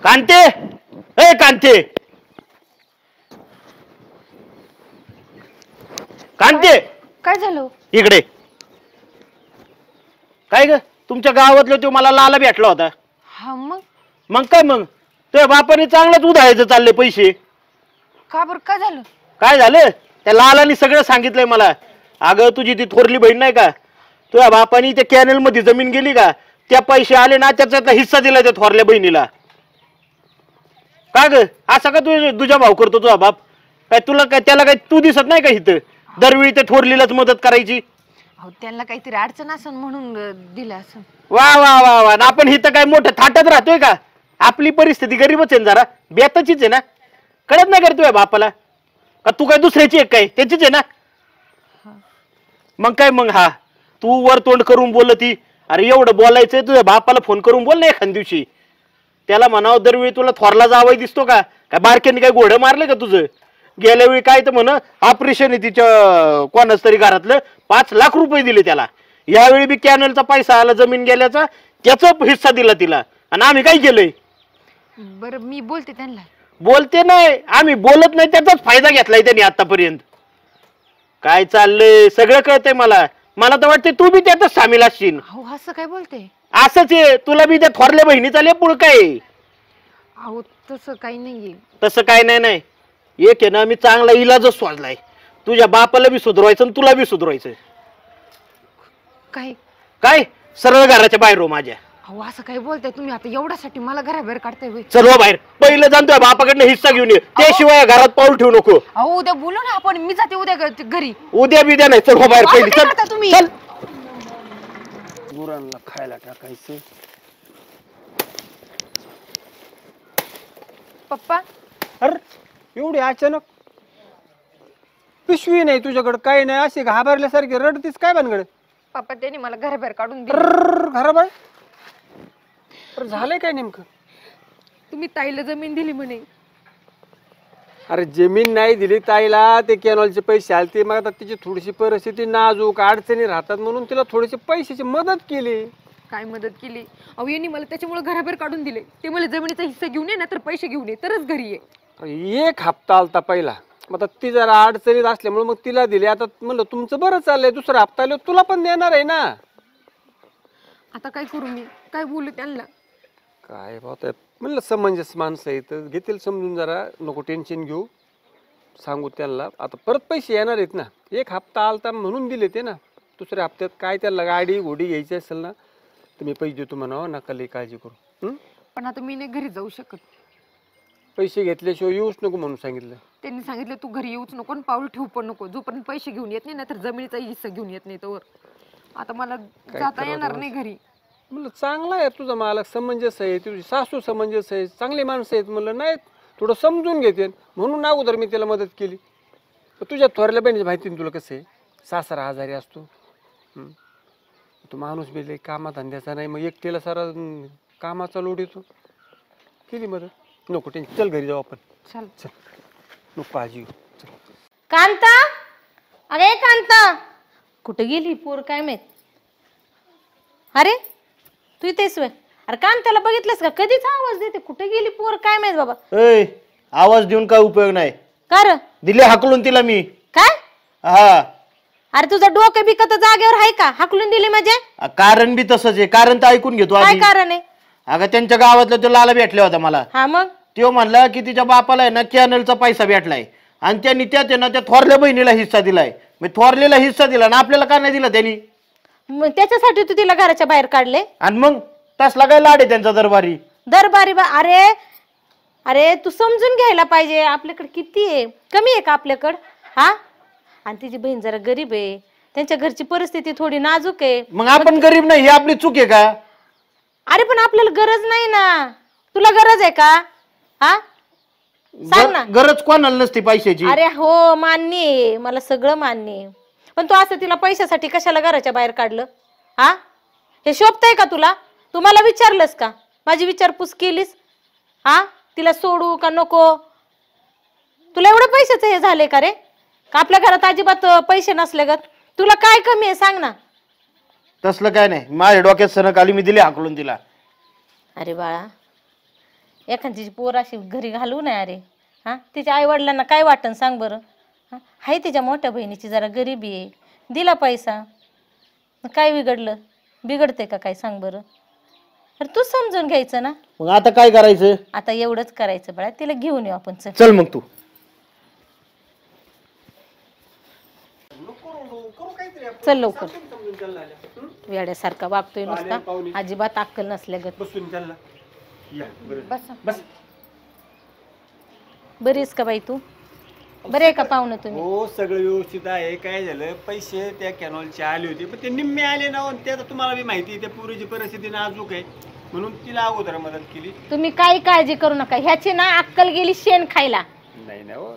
कांते, ए कांते, कांते, काय झालं? इकडे. काय ग तुमच्या गावातलं तो मला लाला भेटला होता. हा मग काय मग तुझ्या बापाने चांगलंच उधाळायचं चालले पैसे. का बरं काय झालं? काय झालं त्या लालानी सगळं सांगितलंय मला. अगं तुझी ती थोरली बहीण नाही का, तुझ्या बापानी त्या कॅनल मध्ये जमीन गेली का, त्या पैसे आले ना त्याचा हिस्सा दिला त्या थोरल्या बहिणीला. का ग असं का तुझा भाव करतो तुझा बाप? काय तुला काय त्याला काय तू दिसत नाही का इथं दरवेळी त्या थोरलीलाच मदत करायची? अहो त्यांना काहीतरी अडचण असन म्हणून दिलं असं. वा वा वा वा. आपण इथं काय मोठं थाटत राहतोय का? आपली परिस्थिती गरीबच आहे जरा बेताचीच आहे ना. कळत नाही कर तुझ्या बापाला का तू काय दुसऱ्याची एक काय त्याचीच आहे ना. मग काय मग हा तू वर तोंड करून बोलती. अरे एवढं बोलायचंय तुझ्या बापाला फोन करून बोल ना एखाद दिवशी. त्याला म्हणावं दरवेळी तुला थोरला जावाय दिसतो का? काय बारक्याने काय घोडं मारलं का तुझं? गेल्या वेळी काय तर म्हण ऑपरेशन आहे तिच्या कोणाच तरी घरातलं 5 लाख रुपये दिले त्याला. यावेळी बी कॅनलचा पैसा आला जमीन गेल्याचा त्याचा हिस्सा दिला तिला. आणि आम्ही काय केलंय? बरं मी बोलते त्यांना. बोलते नाही आम्ही बोलत नाही त्याचाच फायदा घेतलाय त्यांनी आतापर्यंत. काय चाललंय सगळं कळतंय मला. मला तर वाटतंय तू बी त्यातच सामील असशील. अहो असं काय बोलते? असंच आहे तुला बी त्या थोरल्या बहिणीचा लेपुळ काय. अहो तसं काही नाहीये. तसं काय नाही नाही. एक आहे ना मी चांगला इलाजच सोडलाय. तुझ्या बापाला बी सुधरवायचं आणि तुला बी सुधरवायचं. काय काय सरळ घराच्या बाहेर हो माझ्या. अहो असं काय बोलताय तुम्ही? आता एवढ्यासाठी मला घराबाहेर काढताय होय? चल हो बाहेर. पहिलं जाणतोय बापाकडनं हिस्सा घेऊन ये त्याशिवाय घरात पाऊल ठेवू नको. अहो उद्या बोलू ना आपण. मी जाते उद्या घरी. उद्या बिद्या नाही. चल हो बाहेर असं पहिली. काय चल करता तुम्ही? चल. गुरांना खायला टाकायचं. पप्पा अरे एवढी अचानक पिशवी नाही तुझ्याकडे काही नाही अशी घाबरल्यासारखी रडतीस काय भानगड? पप्पा त्यांनी मला घराबाहेर काढून दिलं. घराबाहेर अरे झालंय काय नेमकं? तुम्ही ताईला जमीन दिली म्हणे. अरे जमीन नाही दिली ताईला. ते कॅनॉलचे पैसे आले मग आता तिची थोडीशी परिस्थिती नाजूक अडचणी राहतात म्हणून तिला थोडीशी पैशाची मदत केली. काय मदत केली? अहो यांनी मला त्याच्यामुळे घराबाहेर काढून दिले. ते मला जमिनीचा हिस्सा घेऊन ये ना तर पैसे घेऊन ये तरच घरी ये. अरे 1 हप्ता आलता पहिला. मग आता ती जरा अडचणीत असल्यामुळे मग तिला दिली. आता म्हणलं तुमचं बरं चाललंय. दुसरा हप्ता आल्यावर तुला पण देणार आहे ना. आता काय करू मी? काय बोलू त्यांना? काय बात आहे म्हणलं समंजस माणसं आहेत घेतील समजून. जरा नको टेन्शन घेऊ. सांगू त्यांना आता परत पैसे येणार आहेत ना. 1 हप्ता आलता म्हणून दिले ते ना. दुसऱ्या हप्त्यात काय त्याला गाडी घोडी घ्यायची असेल ना तुम्ही पैसे देतो म्हणावं. नका लई काळजी करू. पण आता मी नाही घरी जाऊ शकत. पैसे घेतल्याशिवाय येऊच नको म्हणून सांगितलं. त्यांनी सांगितलं तू घरी येऊच नको आणि पाऊल ठेवू पण नको जोपर्यंत पैसे घेऊन येत नाही ना तर जमिनीचा हिस्सा घेऊन येत नाही तोवर. आता मला जाता येणार नाही घरी. म्हणलं चांगला आहे तुझा मालक समंजस आहे. तुझी सासू समंजस आहे. चांगली माणसं आहेत. म्हणलं नाही थोडं समजून घेते म्हणून अगोदर मी त्याला मदत केली. तुझ्या थोरल्या बहिणीची माहिती ना तुला कसं आहे. सासरा आजारी असतो. तो माणूस बिले कामाधंद्याचा नाही. मग एकटीला सारा कामाचा लोड येतो. केली मदत. नको टेन्शन. चल घरी जाऊ आपण. चल चल नको काळजी घेऊ. चल. कांता, अरे कांता कुठे गेली पोर काय माहित? अरे तू इथेच वे. अरे कांताला बघितलंस का? कधीच आवाज देते. कुठे गेली पोर काय माहित बाबा. ए आवाज देऊन काय उपयोग नाही. का र? दिले हाकलून तिला मी. काय? हा अरे तुझं डोकं बिकत जागेवर आहे का? हाकलून दिली म्हणजे? कारण बी तसंच आहे. कारण तर ऐकून घेतो काय आधी. कारण आहे? अगं त्यांच्या गावातला तो लाला भेटला होता मला. हा मग तो म्हणला की तिच्या बापाला आहे ना कॅनलचा पैसा भेटलाय आणि त्यांनी त्यात ना त्या थोरल्या बहिणीला हिस्सा दिलाय. मी थोरलेला हिस्सा दिला ना आपल्याला का नाही दिला त्यांनी? मग त्याच्यासाठी तू तिला घराच्या बाहेर काढले? आणि मग तसला काय लाड आहे त्यांचा दरबारी? दरबारी अरे अरे तू समजून घ्यायला पाहिजे. आपल्याकडे किती आहे? कमी आहे का आपल्याकडं? हा आणि तिची बहीण जरा गरीब आहे. त्यांच्या घरची परिस्थिती थोडी नाजूक आहे. मग आपण गरीब नाही ही आपली चूक आहे का? अरे पण आपल्याला गरज नाही ना. तुला गरज आहे का? हा सांग ना. गरज कोणाला नसते पैशाची. अरे हो मान्य आहे. मला सगळं मान्य आहे. पण तू असं तिला पैशासाठी कशाला घराच्या बाहेर काढलं? हा हे शोभतंय का तुला? तू मला विचारलंस का? माझी विचारपूस केलीस? हा तिला सोडू का नको? तुला एवढं पैशाचं हे झाले का रे? का आपल्या घरात अजिबात पैसे नसले गत? तुला काय कमी आहे सांग ना. तसलं काय नाही. माझ्या डोक्यात सणक आली मी दिली हाकलून तिला. अरे बाळा एखाद्याची पोर अशी घरी घालू नये अरे. हा तिच्या आई वडिलांना काय वाटन सांग बरं. हा हाय तिच्या मोठ्या बहिणीची जरा गरिबी आहे, दिला पैसा, काय बिघडलं? बिघडते का काय सांग बरं. तर तू समजून घ्यायचं ना. मग आता काय करायचं? आता एवढंच करायचं बाळा, तिला घेऊन येऊ आपण. चल चल मग तू. चल लवकर. वेड्यासारखा वागतोय नुसता, अजिबात अक्कल नसल्यागत. बसून त्यांना या बरं. बसा. बस. बरीस का बाई तू? बरे आहे का पाहुणं तुम्ही? हो सगळं व्यवस्थित आहे. काय झालं, पैसे त्या कॅनॉलचे आले होते पण ते निम्मे आले ना. आणि ते आता तुम्हाला बी माहिती आहे त्या पुरीची परिस्थिती नाजूक आहे, म्हणून तिला अगोदर मदत केली. तुम्ही काही काळजी करू नका, ह्याची ना अक्कल गेली शेण खायला. नाही ना हो,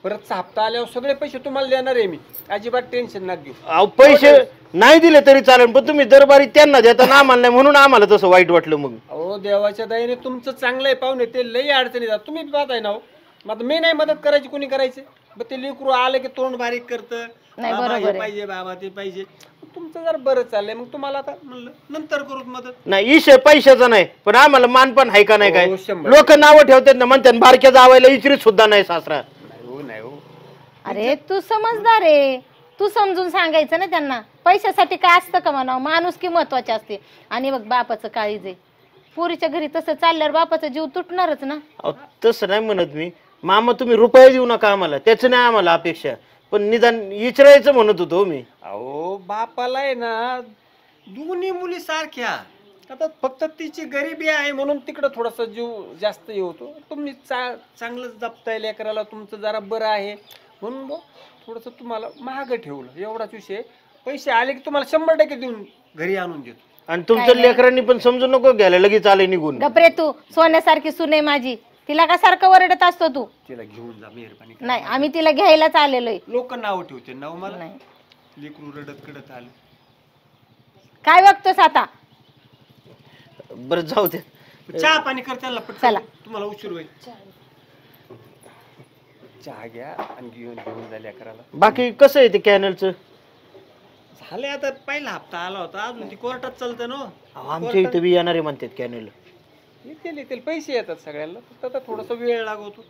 परत हप्ता आल्यावर सगळे पैसे तुम्हाला देणार आहे मी, अजिबात टेन्शन नका घेऊ. अहो पैसे नाही दिले तरी चालेल, पण तुम्ही दरबारी त्यांना देता ना आम्हाला नाही, म्हणून आम्हाला तसं वाईट वाटलं. मग अहो देवाच्या दयेने तुमचं चांगलं आहे पाहुणे, ते लई अडचणी जात तुम्ही पाहताय ना. हो मग मी नाही मदत करायची, कोणी करायचे? मग ते लेकरू आलं की तोंड बारीक करतं, नाही, बाबा बरोबर हे आहे. पाहिजे, बाबा ते पाहिजे. तुमचं जर बरं चाललंय, मग तुम्हाला आता म्हणलं नंतर करू मदत. नाही इशे पैशाचा नाही, पण आम्हाला मान पण आहे का नाही काय? हो, 100. लोक नावं ठेवतात ना, म्हणतात बारक्या जावायला इचरीत सुद्धा नाही सासरा. नाही हो, नाही हो. अरे तू समजदार आहे, तू समजून सांगायचं ना त्यांना. पैशासाठी काय असतं का म्हणावं, माणूस की महत्वाची असते. आणि बघ बापाचं काळीज आहे, पुरीच्या घरी तसं चालल्यावर बापाचा जीव तुटणारच ना. अहो, तसं नाही म्हणत मी. मामा तुम्ही रुपये देऊ नका आम्हाला, त्याचं नाही आम्हाला अपेक्षा, पण निदान इचरायचं म्हणत होतो मी. अहो बापाला आहे ना दोन्ही मुली सारख्या, आता फक्त तिची गरिबी आहे म्हणून तिकडं थोडासा जीव जास्त हे होतो. तुम्ही चांगलंच जपताय लेकराला, तुमचं जरा बरं आहे म्हणून मग थोडंसं तुम्हाला महाग ठेवलं, एवढाच विषय. पैसे आले की तुम्हाला 100% देऊन घरी आणून देतो. आणि तुमच्या लेकरांनी पण समजू नको घ्यायला, लगेच आले निघून. गपरे तू, सोन्यासारखी सुने माझी, तिला का सारखं वरडत असतो तू? तिला घेऊन जा मेहरबानी. नाही, आम्ही तिला घ्यायलाच आलेलोय. लोक नाव ठेवते नाव मला नाही. लेकरू रडत कडत आलं. काय बघतोस आता? बरं जाऊ दे. चहा पाणी कर त्याला पटकन, चला. तुम्हाला उशीर होईल. चहा घ्या आणि घेऊन जा लेकराला. बाकी कसं आहे ते कॅनलचं? झाले आता, पहिला हप्ता आला होता, अजून ती कोर्टात चालतं ना. आमच्या इथे बी येणारे म्हणतात कॅनल. येतील पैसे येतात सगळ्यांना, फक्त आता थोडासा वेळ लागतो.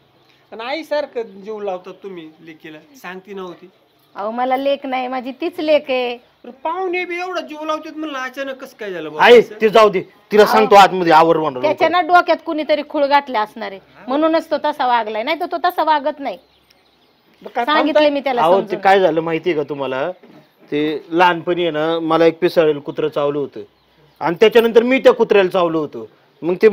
आणि आई सारखं जीव लावतात तुम्ही लेकीला, सांगती नव्हती. अहो मला लेक नाही, माझी तीच लेक आहे. पाहुणे बी एवढा जीव लावतात म्हणलं, अचानक कसं काय झालं आहे ते जाऊ दे, तिला सांगतो आतमध्ये आवर म्हणून. त्याच्या ना डोक्यात कुणीतरी खूळ घातले असणार आहे, म्हणूनच तो तसा वागलाय, नाही तर तो तसा वागत नाही. सांगितले मी त्याला अहो ते समजून. काय झालं माहितीये का तुम्हाला? ते लहानपणी आहे ना, मला एक पिसाळेल कुत्रं चावलं होतं आणि त्याच्यानंतर मी त्या कुत्र्याला चावलं होतं. मग ते